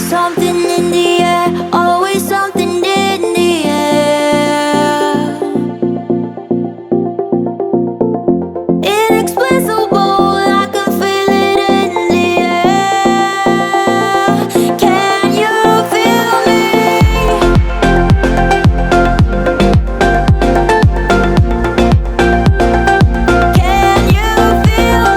something in the air, always something in the air. Inexplicable, I can feel it in the air. Can you feel me? Can you feel me?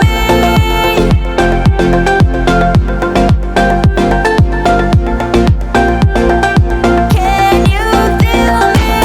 Can you feel me?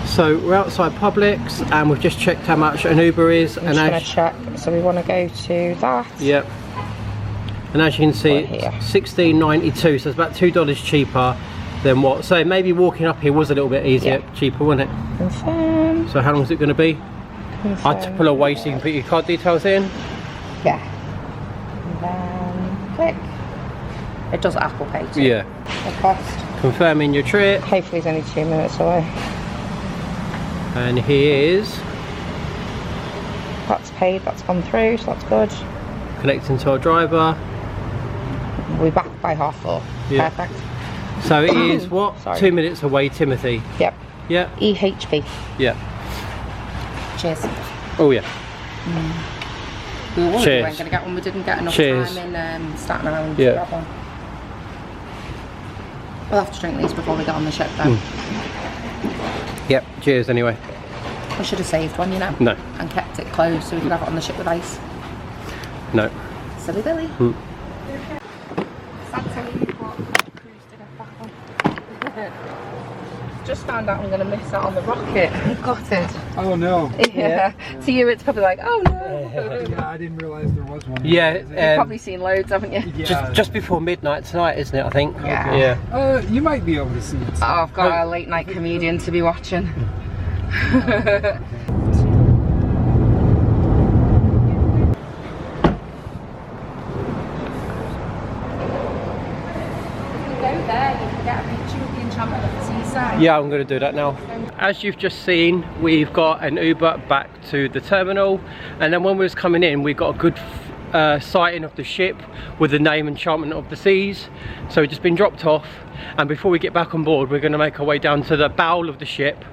So we're outside Publix and we've just checked how much an Uber is. I'm just going to check. So we want to go to that. Yep. And as you can see, Right here. $16.92, so it's about $2 cheaper than what. So maybe walking up here was a little bit easier, cheaper, wasn't it? Confirm. So how long is it going to be? I had to pull away so you can put your card details in. Yeah. And then click. It does Apple Pay too. Yeah. The cost. Confirming your trip. Hopefully it's only 2 minutes away. And here's That's paid, that's gone through, so that's good. connecting to our driver. We're back by 4:30. Yeah. Perfect. So it is what? Sorry. 2 minutes away, Timothy. Yep. Yeah. EHP. Yeah. Cheers. Oh yeah. We were worried we Cheers. weren't going to get one, we didn't get enough Cheers. time in Staten Island Yeah. to grab one. We'll have to drink these before we get on the ship though. Yep. Cheers anyway. We should have saved one, you know. No. And kept it closed so we could have it on the ship with ice. No. Silly Billy. Mm. Sad to leave, but cruise to get back on. Just found out I'm going to miss out on the rocket. I'm gutted. Oh no. Yeah. To you it's probably like, oh no. Yeah, I didn't realize there was one. Yeah. You've probably seen loads, haven't you? Yeah. Just before midnight tonight, isn't it? I think. Yeah. Yeah. You might be able to see it. Oh, I've got a late night comedian to be watching. Yeah, I'm going to do that now. As you've just seen, we've got an Uber back to the terminal, and then when we was coming in, we got a good sighting of the ship with the name Enchantment of the Seas. So we've just been dropped off, and before we get back on board, we're going to make our way down to the bow of the ship.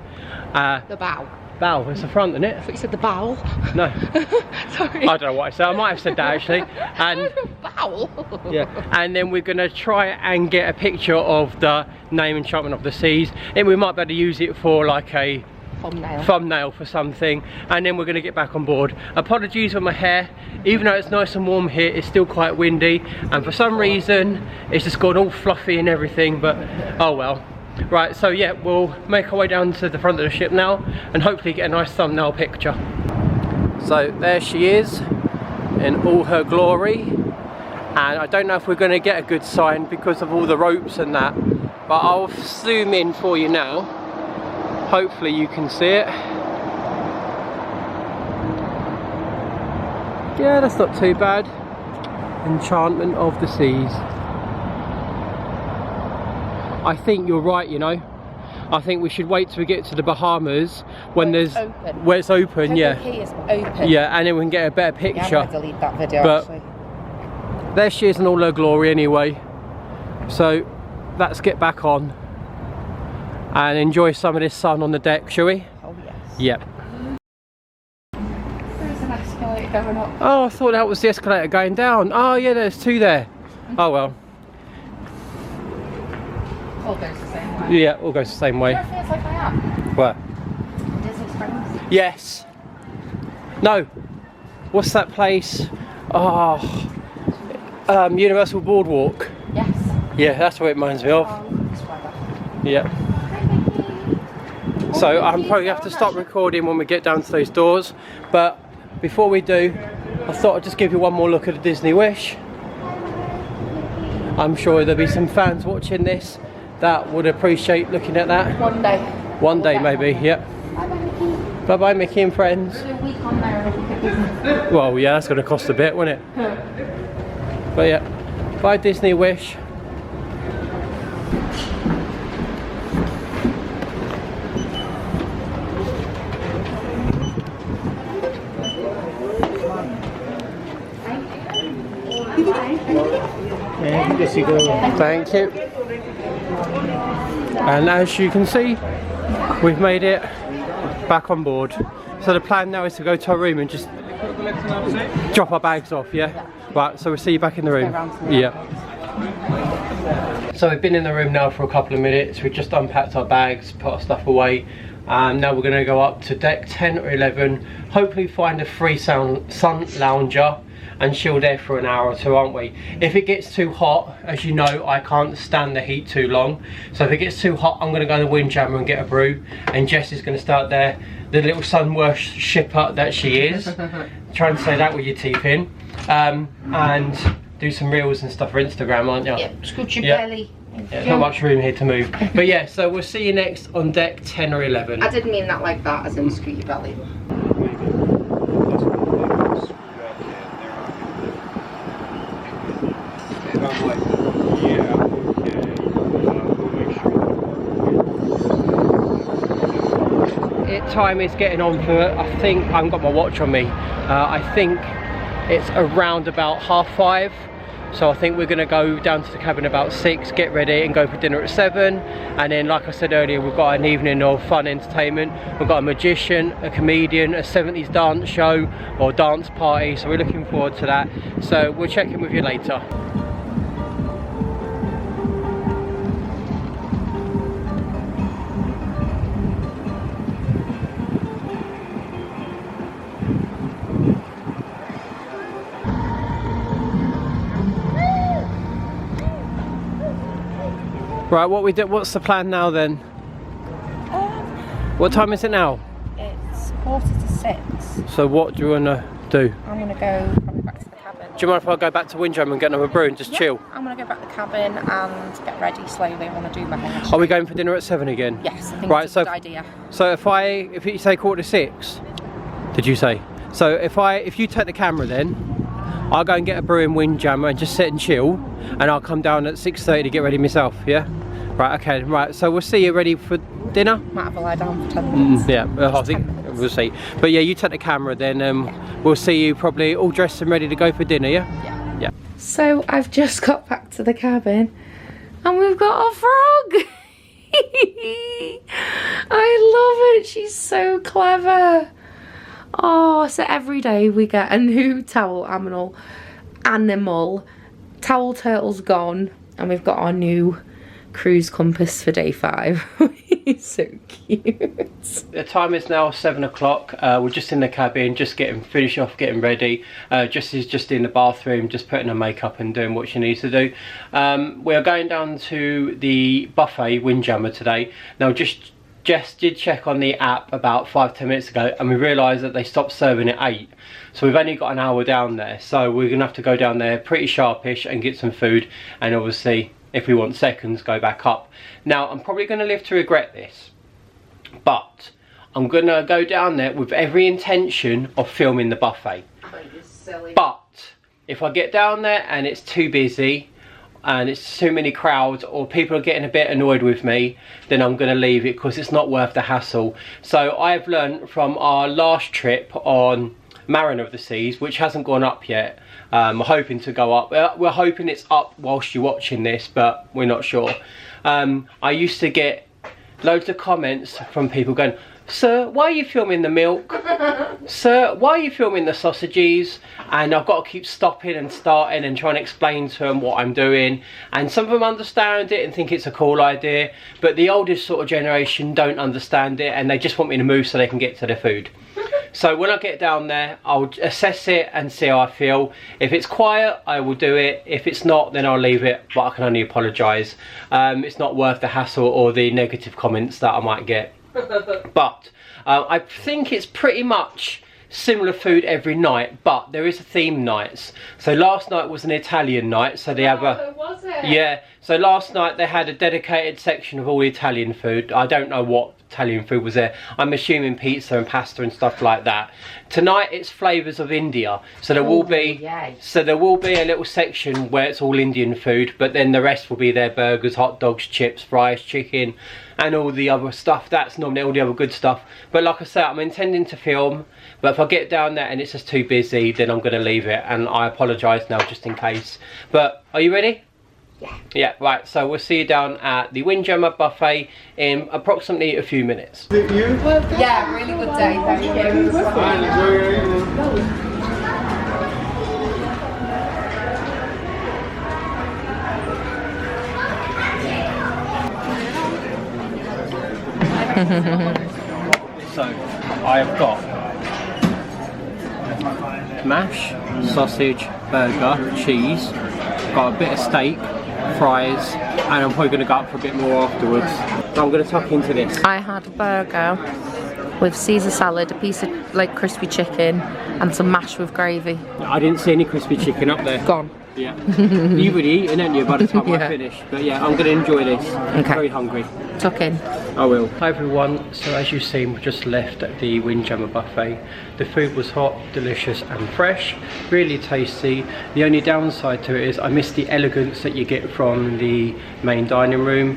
The bow. Bow, it's the front, isn't it? I thought you said the bow. No. Sorry. I don't know what I said. I might have said that actually. And bow. yeah, and then we're going to try and get a picture of the name Enchantment of the Seas, and we might be able to use it for like a thumbnail for something, and then we're going to get back on board. Apologies for my hair, even though it's nice and warm here, it's still quite windy, and for some reason it's just gone all fluffy and everything, but oh well. Right, so yeah, we'll make our way down to the front of the ship now and hopefully get a nice thumbnail picture. So there she is in all her glory, and I don't know if we're going to get a good sign because of all the ropes and that, but I'll zoom in for you now. Hopefully you can see it. Yeah, that's not too bad. Enchantment of the Seas. I think you're right, you know. I think we should wait till we get to the Bahamas when where it's open, yeah. It's open. Yeah, and then we can get a better picture. Yeah, I'm gonna delete that video But actually. there she is in all her glory anyway. So let's get back on and enjoy some of this sun on the deck, shall we? Oh yes. Yep. There's an escalator going up. Oh, I thought that was the escalator going down. Oh yeah, there's two there. Oh well. All goes the same way. Yeah, all goes the same way. It feels like I am. Where? Disney Springs. Yes. No. What's that place? Oh, Universal Boardwalk. Yes. Yeah, that's what it reminds me of. Yeah. So I'm probably have to stop recording when we get down to those doors. But before we do, I thought I'd just give you one more look at the Disney Wish. I'm sure there'll be some fans watching this that would appreciate looking at that. One day. One day maybe, yep. Bye, Becky. Bye bye, Mickey and friends. Well, yeah, that's going to cost a bit, won't it? But yeah, bye Disney Wish. Yes, you go. Thank you. And as you can see, we've made it back on board. So the plan now is to go to our room and just drop our bags off, yeah? Right, so we'll see you back in the room. Yeah. So we've been in the room now for a couple of minutes. We've just unpacked our bags, put our stuff away. Now we're going to go up to deck 10 or 11, hopefully find a free sun lounger and chill there for an hour or two, aren't we? If it gets too hot, as you know, I can't stand the heat too long. So if it gets too hot, I'm going to go in the windjammer and get a brew. And Jess is going to start there, the little sun worshipper that she is. Trying to say that with your teeth in. And do some reels and stuff for Instagram, aren't you? Yep, scoot your belly. Yeah, not much room here to move. But yeah, so we'll see you next on deck 10 or 11. I didn't mean that like that, as in scoot your belly. And I'm like, yeah, okay. We'll make sure. Time is getting on for, I think, I haven't got my watch on me. I think it's around about 5:30. So I think we're going to go down to the cabin about 6, get ready and go for dinner at 7. And then, like I said earlier, we've got an evening of fun entertainment. We've got a magician, a comedian, a 70s dance show or dance party. So we're looking forward to that. So we'll check in with you later. Right, what's the plan now then? What time is it now? It's 5:45. So what do you want to do? I'm going to go probably back to the cabin. Do you mind if I go back to Windjammer and get another brew and just chill? I'm going to go back to the cabin and get ready slowly. I want to do my hair. Are we going for dinner at 7 again? Yes, I think right, it's a good idea. So if you say 5:45, did you say? So if you take the camera then, I'll go and get a brew in Windjammer and just sit and chill, and I'll come down at 6:30 to get ready myself, yeah? Right, okay, right, so we'll see you ready for dinner? Might have a lie down for 10 minutes. Yeah, I think we'll see. But yeah, you take the camera then, we'll see you probably all dressed and ready to go for dinner, yeah? Yeah. So I've just got back to the cabin and we've got a frog. I love it, she's so clever. Oh, so every day we get a new towel animal. Towel turtle's gone and we've got our new cruise compass for day 5. He's so cute. The time is now 7 o'clock. We're just in the cabin, just finish off getting ready. Jess is just in the bathroom, just putting her makeup and doing what she needs to do. We are going down to the buffet Windjammer today. Now Jess did check on the app about 5-10 minutes ago and we realised that they stopped serving at 8. So we've only got an hour down there. So we're going to have to go down there pretty sharpish and get some food, and obviously if we want seconds go back up. Now I'm probably going to live to regret this, but I'm going to go down there with every intention of filming the buffet. But if I get down there and it's too busy and it's too many crowds or people are getting a bit annoyed with me, then I'm going to leave it because it's not worth the hassle. So I've learned from our last trip on Mariner of the Seas, which hasn't gone up yet. We're hoping to go up. We're hoping it's up whilst you're watching this, but we're not sure. I used to get loads of comments from people going, "Sir, why are you filming the milk? Sir, why are you filming the sausages?" And I've got to keep stopping and starting and trying to explain to them what I'm doing. And some of them understand it and think it's a cool idea, but the oldest sort of generation don't understand it and they just want me to move so they can get to their food. So when I get down there, I'll assess it and see how I feel. If it's quiet, I will do it. If it's not, then I'll leave it, but I can only apologise. It's not worth the hassle or the negative comments that I might get. But I think it's pretty much similar food every night, but there is a theme nights. So last night was an Italian night, so they have a... was it? Yeah, so last night they had a dedicated section of all Italian food. I don't know what Italian food was there. I'm assuming pizza and pasta and stuff like that. Tonight it's flavours of India, so there will be a little section where it's all Indian food, but then the rest will be their burgers, hot dogs, chips, fries, chicken, and all the other stuff. That's normally all the other good stuff. But like I said, I'm intending to film, but if I get down there and it's just too busy, then I'm going to leave it, and I apologise now just in case. But are you ready? Yeah, right, so we'll see you down at the Windjammer buffet in approximately a few minutes. Yeah, really good day, thank you. So, I have got mash, sausage, burger, cheese, got a bit of steak, fries, and I'm probably going to go up for a bit more afterwards. So I'm going to tuck into this. I had a burger with Caesar salad, a piece of like crispy chicken, and some mash with gravy. I didn't see any crispy chicken up there. Gone. Yeah. You would eat, aren't you, by the time I finish? But yeah, I'm going to enjoy this. I'm very hungry. Tuck in. I will. Hi everyone, so as you've seen, we've just left at the Windjammer buffet. The food was hot, delicious and fresh, really tasty. The only downside to it is I missed the elegance that you get from the main dining room.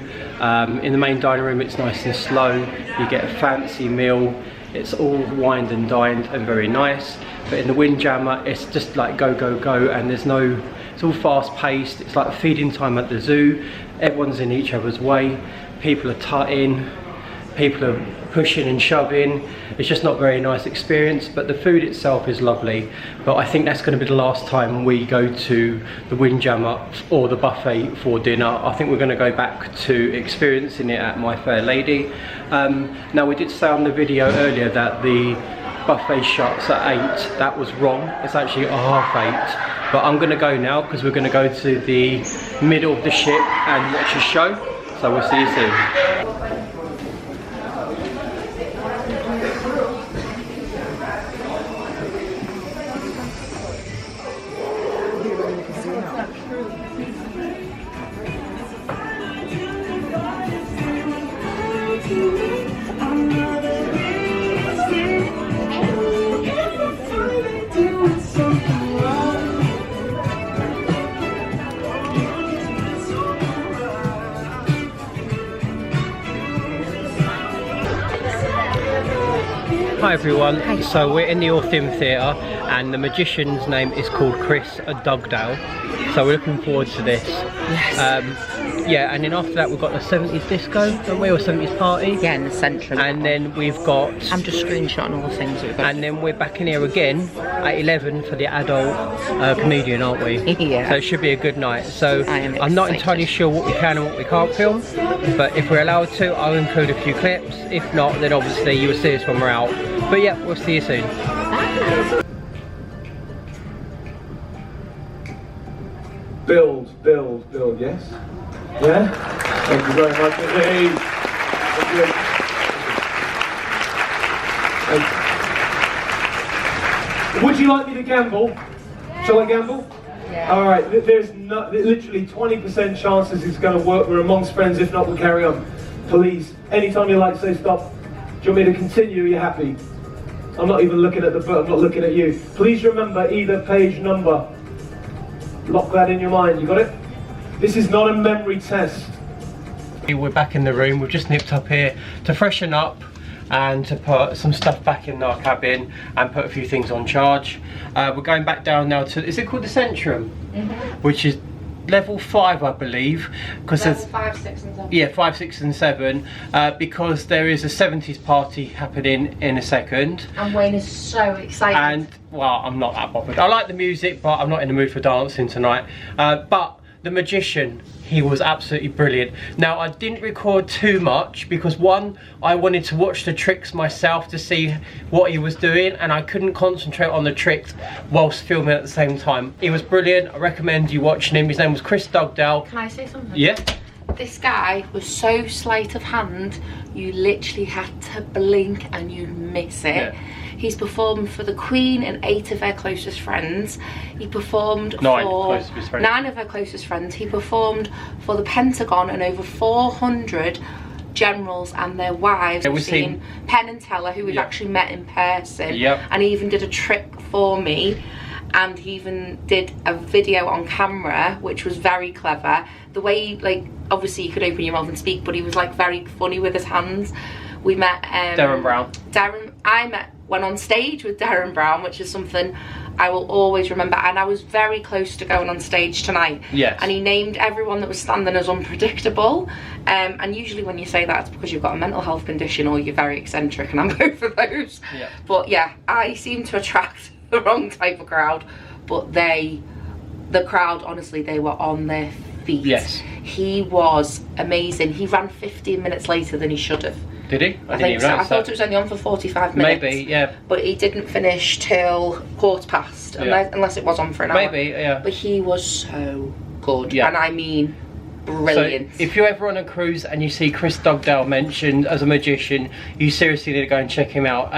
In the main dining room it's nice and slow, you get a fancy meal, it's all wined and dined and very nice. But in the Windjammer it's just like go, go, go, and there's no, it's all fast paced, it's like feeding time at the zoo, everyone's in each other's way. People are tutting, people are pushing and shoving. It's just not a very nice experience, but the food itself is lovely. But I think that's going to be the last time we go to the Windjammer or the buffet for dinner. I think we're going to go back to experiencing it at My Fair Lady. Now we did say on the video earlier that the buffet shuts at 8. That was wrong, it's actually 8:30. But I'm going to go now because we're going to go to the middle of the ship and watch a show. So we'll see you soon. Hi everyone, so we're in the Orpheum Theatre and the magician's name is called Chris Dugdale, so we're looking forward to this. Yes. Yeah, and then after that we've got the 70s disco, don't we, or 70s party? Yeah, in the centre. And then we've got... I'm just screenshotting all the things that we've got. And then we're back in here again at 11 for the adult comedian, aren't we? Yeah. So it should be a good night. So I'm not entirely sure what we can and what we can't film, but if we're allowed to, I'll include a few clips. If not, then obviously you will see us when we're out. But yeah, we'll see you soon. Build, build, build, yes? Yeah? Thank you very much. Hey. Thank you. Would you like me to gamble? Yeah. Shall I gamble? Yeah. Alright, there's literally 20% chances it's going to work. We're amongst friends, if not we'll carry on. Please, anytime you like, say stop. Do you want me to continue? Are you happy? I'm not even looking at the book, I'm not looking at you. Please remember either page number. Lock that in your mind, you got it? This is not a memory test. We're back in the room, we've just nipped up here to freshen up and to put some stuff back in our cabin and put a few things on charge. We're going back down now to, is it called the Centrum? Which is level 5, I believe, because there's 5, 6 and 7. Yeah, 5, 6 and 7, because there is a 70s party happening in a second. And Wayne is so excited. And well, I'm not that bothered. I like the music, but I'm not in the mood for dancing tonight. But the magician, he was absolutely brilliant. Now, I didn't record too much because one, I wanted to watch the tricks myself to see what he was doing, and I couldn't concentrate on the tricks whilst filming at the same time. He was brilliant. I recommend you watching him. His name was Chris Dugdale. Can I say something? Yeah. This guy was so sleight of hand, you literally had to blink and you'd miss it. Yeah. He's performed for the Queen and 8 of her closest friends. He performed for 9 of her closest friends. He performed for the Pentagon and over 400 generals and their wives. Yeah, we've seen Penn and Teller, who we've actually met in person. And he even did a trick for me. And he even did a video on camera, which was very clever. The way he, like, obviously you could open your mouth and speak, but he was like very funny with his hands. We met Darren Brown. Went on stage with Darren Brown, which is something I will always remember. And I was very close to going on stage tonight. Yes. And he named everyone that was standing as unpredictable. And usually when you say that, it's because you've got a mental health condition or you're very eccentric, and I'm both of those. Yeah. But yeah, I seem to attract the wrong type of crowd. But the crowd, honestly, they were on their feet. Yes. He was amazing. He ran 15 minutes later than he should have. Did he? I think so. I thought it was only on for 45 minutes. Maybe, yeah. But he didn't finish till 15:15, unless it was on for an hour. Maybe, yeah. But he was so good. Yeah. And I mean, brilliant. So if you're ever on a cruise and you see Chris Dugdale mentioned as a magician, you seriously need to go and check him out.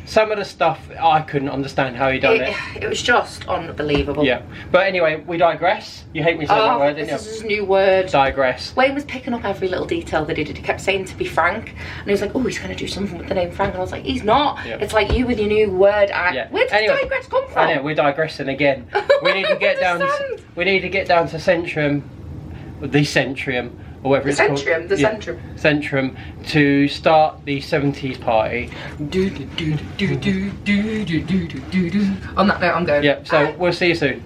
Some of the stuff I couldn't understand how he done it. It was just unbelievable. Yeah. But anyway, we digress. You hate me saying that word, didn't you? This is his new word. Digress. Wayne was picking up every little detail that he did. He kept saying to be frank, and he was like, oh, he's going to do something with the name Frank. And I was like, he's not. Yeah. It's like you with your new word. Where did digress come from? I know, we're digressing again. We need to get down. We need to get down to Centrum, the Centrium, or whatever it's called. Centrum, to start the 70s party. On that note, I'm going. Yeah, so we'll see you soon.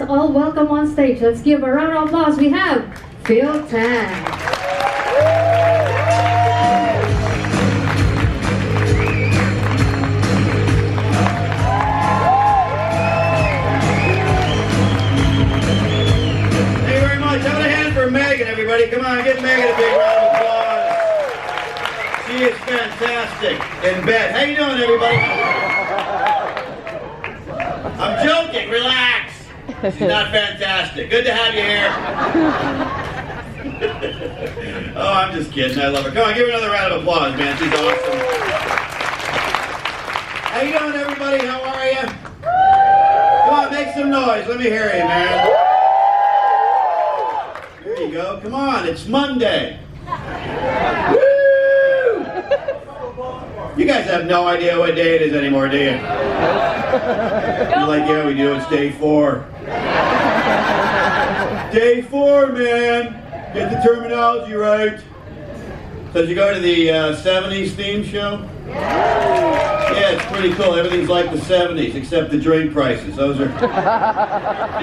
let's all welcome on stage. Let's give a round of applause. We have Phil Tan. Megan, everybody, come on, give Megan a big round of applause. She is fantastic in bed. How you doing, everybody? I'm joking, relax. She's not fantastic. Good to have you here. Oh, I'm just kidding, I love her. Come on, give her another round of applause, man. She's awesome. How you doing, everybody? How are you? Come on, make some noise. Let me hear you, man. There you go. Come on, it's Monday. Woo! You guys have no idea what day it is anymore, do you? You're like, yeah, we do. It's day 4. Day 4, man. Get the terminology right. So did you go to the 70s theme show? Yeah, it's pretty cool. Everything's like the 70s, except the drink prices. Those are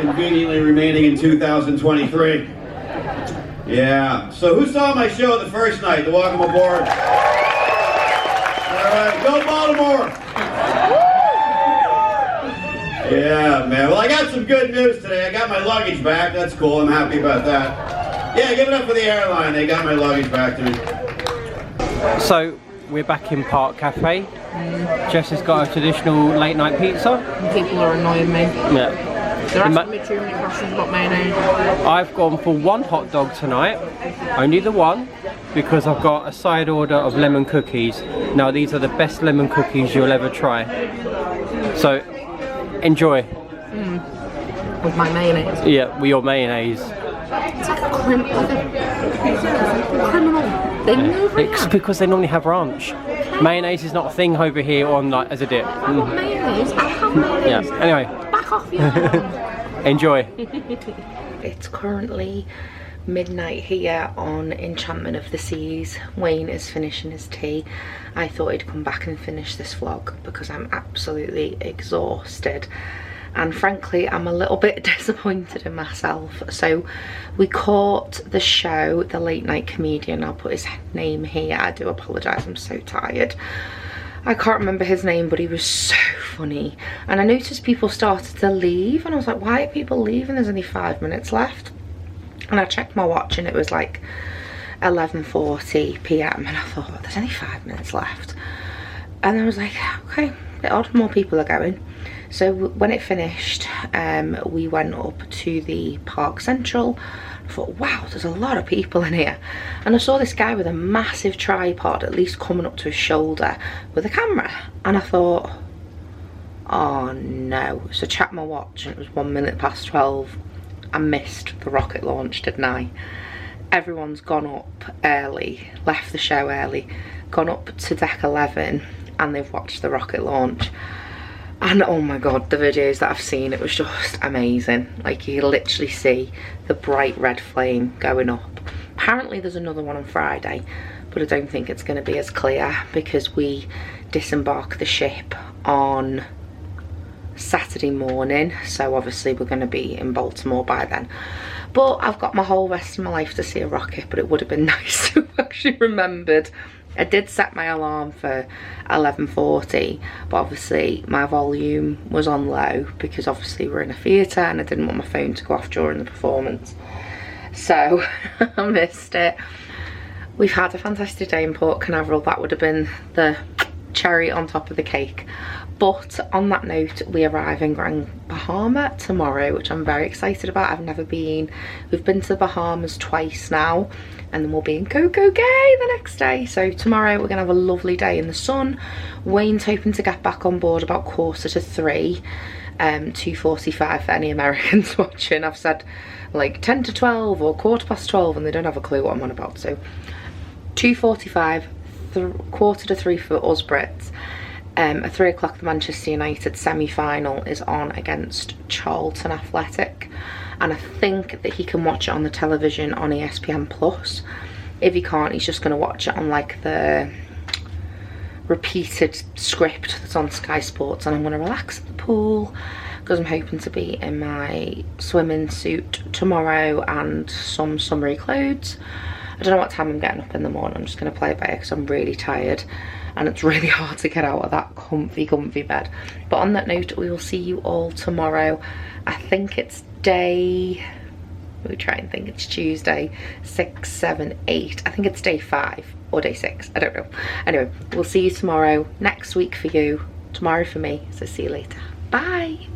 conveniently remaining in 2023. Yeah. So who saw my show the first night? To welcome aboard. All right, go Baltimore. Yeah, man. Well, I got some good news today. I got my luggage back. That's cool. I'm happy about that. Yeah, give it up for the airline. They got my luggage back to me. So we're back in Park Cafe. Jess has got a traditional late night pizza. People are annoying me. Yeah. They're asking me too many questions about mayonnaise. I've gone for 1 hot dog tonight, only the one, because I've got a side order of lemon cookies. Now these are the best lemon cookies you'll ever try. So, enjoy. With my mayonnaise. Yeah, with your mayonnaise. It's like a criminal thing over It's because they normally have ranch. Mayonnaise is not a thing over here on like as a dip. Mayonnaise? I have mayonnaise. Yeah, anyway. Back off, you. Enjoy. It's currently midnight here on Enchantment of the Seas. Wayne is finishing his tea. I thought he'd come back and finish this vlog because I'm absolutely exhausted. And frankly, I'm a little bit disappointed in myself. So we caught the show, The Late Night Comedian. I'll put his name here. I do apologise, I'm so tired. I can't remember his name, but he was so funny. And I noticed people started to leave, and I was like, why are people leaving? There's only 5 minutes left. And I checked my watch, and it was like 11:40 p.m. and I thought, there's only 5 minutes left. And I was like, okay, the odd more people are going. So when it finished, we went up to the Park Central. I thought, wow, there's a lot of people in here. And I saw this guy with a massive tripod, at least coming up to his shoulder, with a camera. And I thought, oh no. So I checked my watch and it was 1 minute past 12. I missed the rocket launch, didn't I? Everyone's gone up early, left the show early, gone up to deck 11 and they've watched the rocket launch. And oh my god, the videos that I've seen, it was just amazing. Like, you literally see the bright red flame going up. Apparently there's another one on Friday, but I don't think it's going to be as clear because we disembark the ship on Saturday morning, so obviously we're going to be in Baltimore by then. But I've got my whole rest of my life to see a rocket, but it would have been nice to have actually remembered. I did set my alarm for 11:40, but obviously my volume was on low because obviously we're in a theatre and I didn't want my phone to go off during the performance. So I missed it. We've had a fantastic day in Port Canaveral. That would have been the cherry on top of the cake. But on that note, we arrive in Grand Bahama tomorrow, which I'm very excited about. I've never been. We've been to the Bahamas twice now, and then we'll be in Coco Gay the next day. So tomorrow we're gonna have a lovely day in the sun. Wayne's hoping to get back on board about 2:45, 2:45 for any Americans watching. I've said like 10 to 12 or 12:15 and they don't have a clue what I'm on about. So 2:45, 2:45 for us Brits. At 3 o'clock, the Manchester United semi-final is on against Charlton Athletic, and I think that he can watch it on the television on ESPN Plus. If he can't, he's just going to watch it on like the repeated script that's on Sky Sports, and I'm going to relax at the pool, because I'm hoping to be in my swimming suit tomorrow and some summery clothes. I don't know what time I'm getting up in the morning. I'm just going to play it by ear because I'm really tired and it's really hard to get out of that comfy bed. But on that note, we will see you all tomorrow. I think it's day, we try and think it's Tuesday, 6, 7, 8. I think it's day 5 or day 6. I don't know. Anyway, we'll see you tomorrow. Next week for you, tomorrow for me. So see you later. Bye.